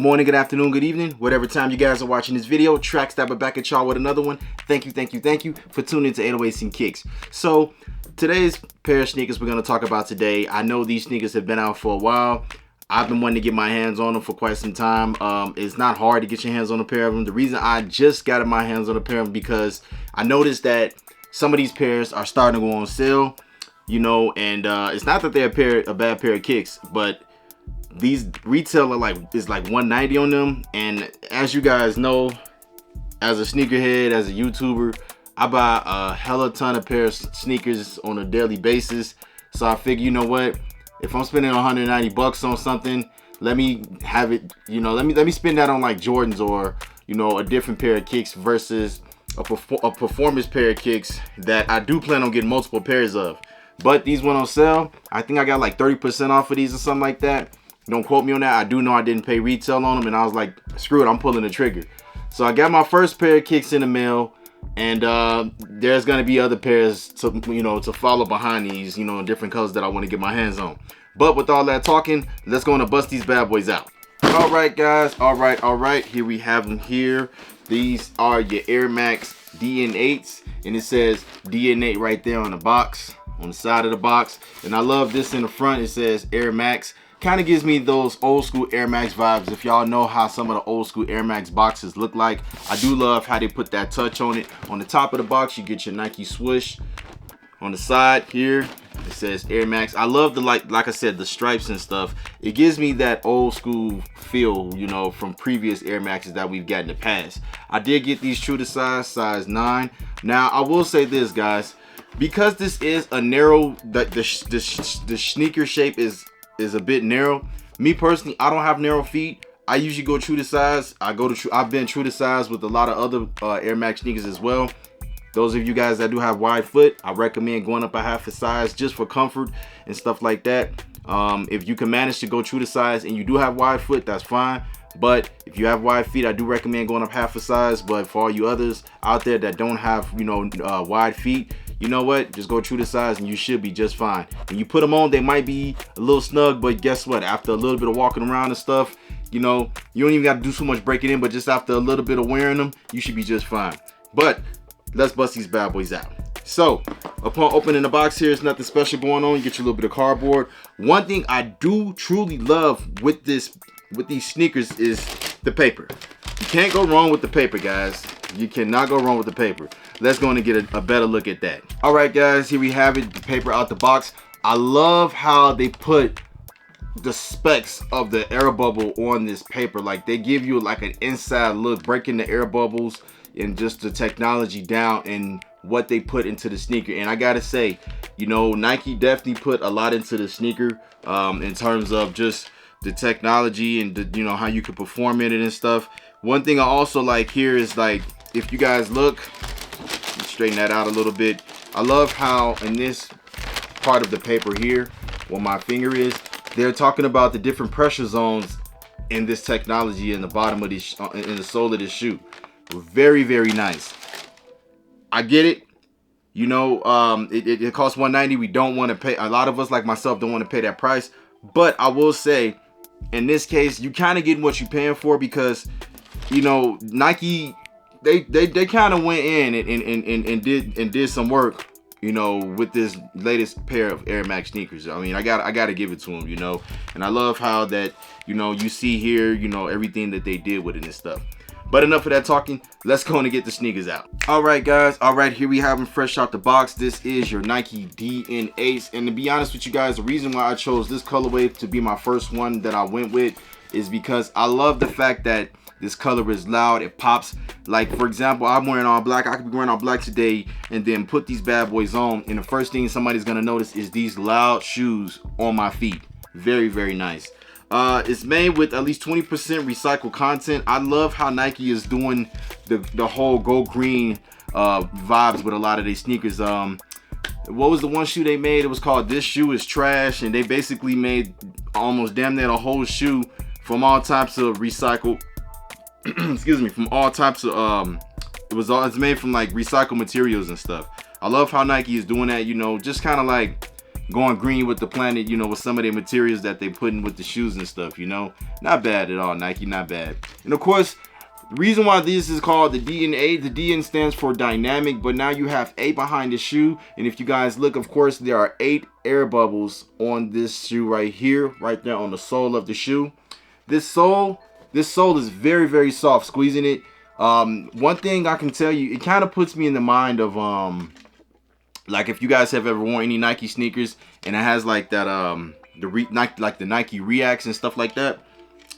morning, good afternoon, good evening, whatever time you guys are watching this video. Track Stopper back at y'all with another one. Thank you for tuning into 808s and Kicks. So today's pair of sneakers we're going to talk about today, I know these sneakers have been out for a while. I've been wanting to get my hands on them for quite some time. It's not hard to get your hands on a pair of them. The reason I just got my hands on a pair of them because I noticed that some of these pairs are starting to go on sale, you know, and it's not that they're a bad pair of kicks, but these retail is like $190 on them. And as you guys know, as a sneakerhead, as a YouTuber, I buy a hella ton of pair of sneakers on a daily basis. So I figure, you know what, if I'm spending 190 bucks on something, let me have it, you know, let me spend that on like Jordans or, you know, a different pair of kicks versus a performance pair of kicks that I do plan on getting multiple pairs of. But these went on sale. I think I got like 30% off of these or something like that. Don't quote me on that. I do know I didn't pay retail on them, and I was like, screw it, I'm pulling the trigger. So I got my first pair of kicks in the mail, and there's gonna be other pairs to, you know, to follow behind these, you know, in different colors that I want to get my hands on. But with all that talking, let's go and bust these bad boys out. All right, guys. All right. Here we have them here. These are your Air Max DN8s, and it says DN8 right there on the box, on the side of the box. And I love this in the front. It says Air Max. Kind of gives me those old school Air Max vibes. If y'all know how some of the old school Air Max boxes look like, I do love how they put that touch on it. On the top of the box, you get your Nike swoosh. On the side here, it says Air Max. I love the, like I said, the stripes and stuff. It gives me that old school feel, you know, from previous Air Maxes that we've got in the past. I did get these true to size 9. Now, I will say this, guys, because this is a narrow, the sneaker shape is a bit narrow. Me personally, I don't have narrow feet. I usually go true to size. I've been true to size with a lot of other Air Max sneakers as well. Those of you guys that do have wide foot, I recommend going up a half a size just for comfort and stuff like that. If you can manage to go true to size and you do have wide foot, that's fine. But if you have wide feet, I do recommend going up half a size. But for all you others out there that don't have, you know, wide feet, you know what, just go true to size and you should be just fine. When you put them on, they might be a little snug, but guess what, after a little bit of walking around and stuff, you know, you don't even got to do so much breaking in, but just after a little bit of wearing them, you should be just fine. But let's bust these bad boys out. So upon opening the box, here is nothing special going on. You get your little bit of cardboard. One thing I do truly love with these sneakers is the paper. You can't go wrong with the paper, guys. You cannot go wrong with the paper. Let's go and get a better look at that. All right, guys, here we have it, the paper out the box. I love how they put the specs of the air bubble on this paper. Like, they give you like an inside look, breaking the air bubbles and just the technology down and what they put into the sneaker. And I gotta say, you know, Nike definitely put a lot into the sneaker in terms of just the technology and the, you know, how you can perform in it and stuff. One thing I also like here is, like, if you guys look, straighten that out a little bit. I love how in this part of the paper here, where my finger is, they're talking about the different pressure zones in this technology in the bottom of this, in the sole of this shoe. Very, very nice. I get it. You know, it costs $190. We don't want to pay. A lot of us, like myself, don't want to pay that price. But I will say, in this case, you kind of getting what you're paying for, because, you know, Nike, they kind of went in and did some work, you know, with this latest pair of Air Max sneakers. I mean, I gotta give it to them, you know. And I love how that, you know, you see here, you know, everything that they did with it and stuff. But enough of that talking, let's go and get the sneakers out. All right, guys. All right, here we have them fresh out the box. This is your Nike DN8s. And to be honest with you guys, the reason why I chose this colorway to be my first one that I went with is because I love the fact that this color is loud. It pops. Like, for example, I'm wearing all black. I could be wearing all black today and then put these bad boys on, and the first thing somebody's gonna notice is these loud shoes on my feet. Very, very nice. It's made with at least 20% recycled content. I love how Nike is doing the whole go green vibes with a lot of their sneakers. What was the one shoe they made? It was called This Shoe Is Trash, and they basically made almost damn near a whole shoe from all types of recycled excuse me, from all types of it's made from like recycled materials and stuff. I love how Nike is doing that, you know, just kind of like going green with the planet, you know, with some of the materials that they put in with the shoes and stuff, you know. Not bad at all, Nike, not bad. And of course, the reason why this is called the DN8, the DN stands for dynamic, but now you have 8 behind the shoe. And if you guys look, of course, there are 8 air bubbles on this shoe right here, right there on the sole of the shoe. This sole is very, very soft, squeezing it. One thing I can tell you, it kind of puts me in the mind of, like if you guys have ever worn any Nike sneakers and it has like that, the Nike Reacts and stuff like that.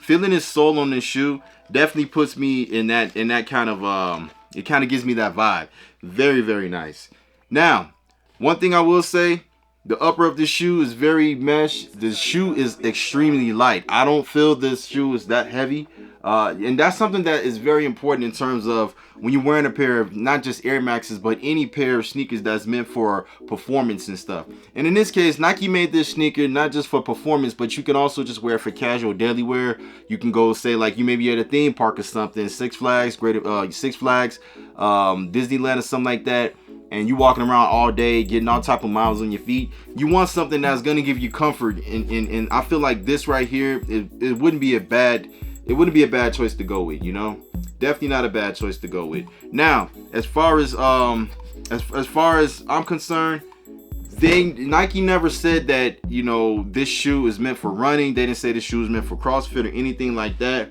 Feeling this sole on this shoe definitely puts me in that kind of, it kind of gives me that vibe. Very, very nice. Now, one thing I will say, the upper of this shoe is very mesh. The shoe is extremely light. I don't feel this shoe is that heavy. And that's something that is very important in terms of when you're wearing a pair of not just Air Maxes, but any pair of sneakers that's meant for performance and stuff. And in this case, Nike made this sneaker not just for performance, but you can also just wear it for casual daily wear. You can go, say, like you may be at a theme park or something, Six Flags, Disneyland or something like that, and you walking around all day getting all type of miles on your feet. You want something that's going to give you comfort, and I feel like this right here, it wouldn't be a bad choice to go with, you know. Definitely not a bad choice to go with. Now, as far as I'm concerned, Nike never said that, you know, this shoe is meant for running. They didn't say this shoe is meant for CrossFit or anything like that.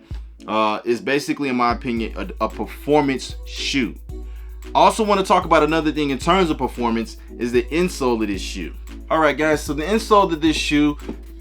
It's basically, in my opinion, a performance shoe. I also want to talk about another thing in terms of performance is the insole of this shoe. All right, guys, so the insole of this shoe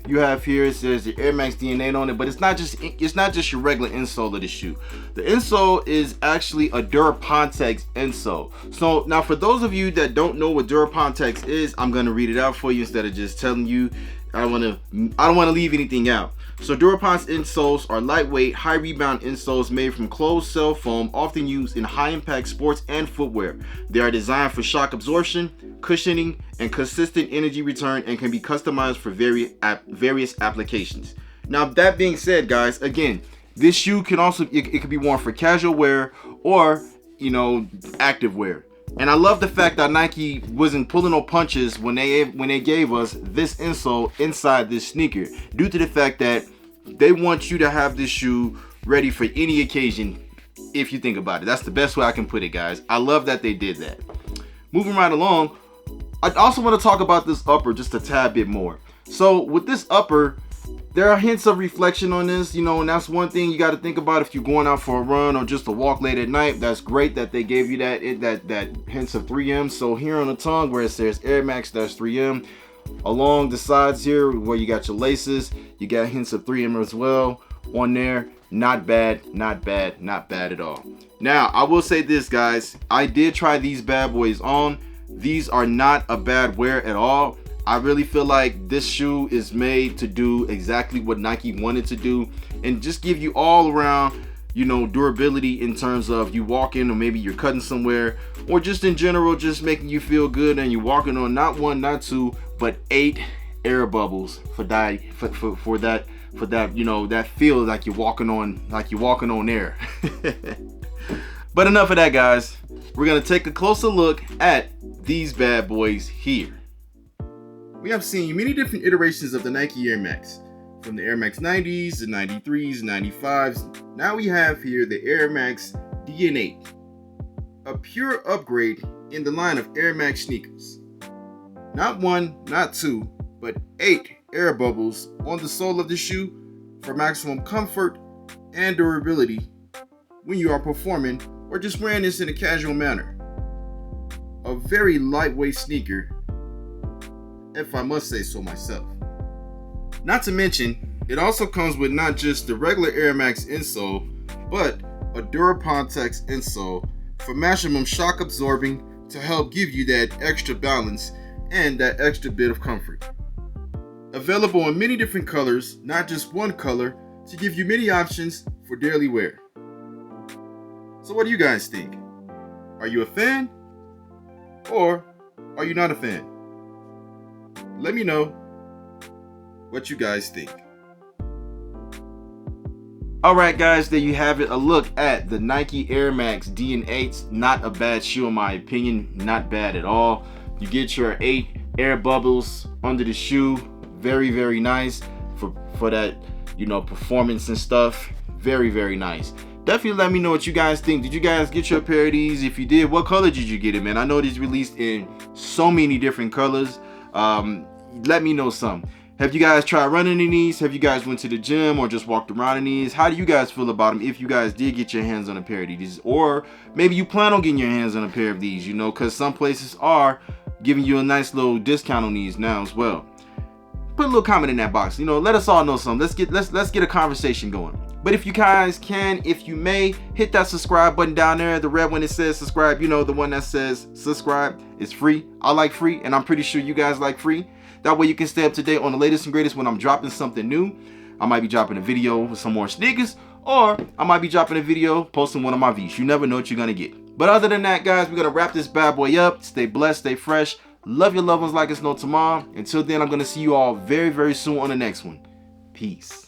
you have here, it says the Air Max DN8 on it, but it's not just your regular insole of the shoe. The insole is actually a Durapontex insole. So now, for those of you that don't know what Durapontex is, I'm gonna read it out for you instead of just telling you. I don't want to leave anything out. So Durapontex insoles are lightweight, high rebound insoles made from closed cell foam, often used in high impact sports and footwear. They are designed for shock absorption, cushioning, and consistent energy return, and can be customized for various applications. Now, that being said, guys, again, this shoe can also, it can be worn for casual wear or, you know, active wear. And I love the fact that Nike wasn't pulling no punches when they gave us this insole inside this sneaker, due to the fact that they want you to have this shoe ready for any occasion. If you think about it, that's the best way I can put it, guys. I love that they did that. Moving right along, I also want to talk about this upper just a tad bit more. So with this upper, there are hints of reflection on this, you know, and that's one thing you got to think about if you're going out for a run or just a walk late at night. That's great that they gave you that hints of 3M. So here on the tongue where it says Air Max 3M, along the sides here where you got your laces, you got hints of 3M as well on there. Not bad, not bad, not bad at all. Now, I will say this, guys. I did try these bad boys on. These are not a bad wear at all. I really feel like this shoe is made to do exactly what Nike wanted to do and just give you all around, you know, durability in terms of you walking, or maybe you're cutting somewhere, or just in general, just making you feel good, and you're walking on not 1, not 2, but 8 air bubbles for that, you know, that feels like you're walking on air. But enough of that, guys. We're gonna take a closer look at these bad boys here. We have seen many different iterations of the Nike Air Max, from the Air Max 90s, the 93s, 95s. Now we have here the Air Max DN8, a pure upgrade in the line of Air Max sneakers. Not 1, not 2, but 8 air bubbles on the sole of the shoe for maximum comfort and durability when you are performing or just wearing this in a casual manner. A very lightweight sneaker, if I must say so myself. Not to mention, it also comes with not just the regular Air Max insole, but a Durapontex insole for maximum shock absorbing to help give you that extra balance and that extra bit of comfort. Available in many different colors, not just one color, to give you many options for daily wear. So what do you guys think? Are you a fan? Or are you not a fan? Let me know what you guys think. Alright, guys, there you have it. A look at the Nike Air Max DN8s. Not a bad shoe in my opinion. Not bad at all. You get your 8 air bubbles under the shoe. Very, very nice for that, you know, performance and stuff. Very, very nice. Definitely let me know what you guys think. Did you guys get your pair of these? If you did, what color did you get it, man? I know these released in so many different colors. Let me know some. Have you guys tried running in these? Have you guys went to the gym or just walked around in these? How do you guys feel about them if you guys did get your hands on a pair of these? Or maybe you plan on getting your hands on a pair of these, you know, because some places are giving you a nice little discount on these now as well. Put a little comment in that box, you know, let us all know something. Let's get a conversation going. But if you guys can, if you may, hit that subscribe button down there, the red one that says subscribe, you know, the one that says subscribe. Is free. I like free, and I'm pretty sure you guys like free. That way you can stay up to date on the latest and greatest when I'm dropping something new. I might be dropping a video with some more sneakers, or I might be dropping a video posting one of my V's. You never know what you're gonna get. But other than that, guys, we're gonna wrap this bad boy up. Stay blessed, stay fresh. Love your loved ones like it's no tomorrow. Until then, I'm gonna see you all very, very soon on the next one. Peace.